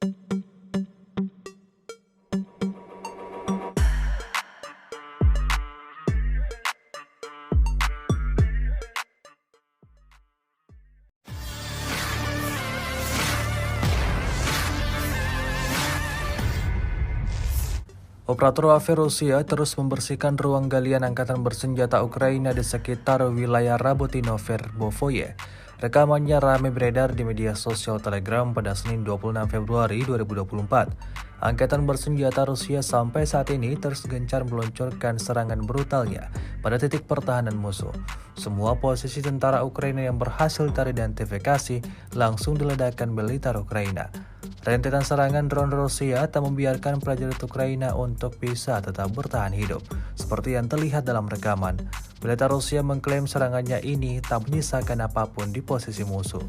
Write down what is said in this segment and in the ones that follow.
Operator Wafir Rusia terus membersihkan ruang galian angkatan bersenjata Ukraina di sekitar wilayah Rabotino Verbovoye. Rekamannya ramai beredar di media sosial Telegram pada Senin 26 Februari 2024. Angkatan bersenjata Rusia sampai saat ini terus gencar meluncurkan serangan brutalnya pada titik pertahanan musuh. Semua posisi tentara Ukraina yang berhasil teridentifikasi langsung diledakkan militer Ukraina. Rentetan serangan drone Rusia tak membiarkan prajurit Ukraina untuk bisa tetap bertahan hidup. Seperti yang terlihat dalam rekaman, militer Rusia mengklaim serangannya ini tak menyisakan apapun di posisi musuh.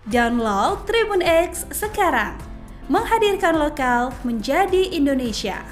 Download Tribun X sekarang, menghadirkan lokal menjadi Indonesia.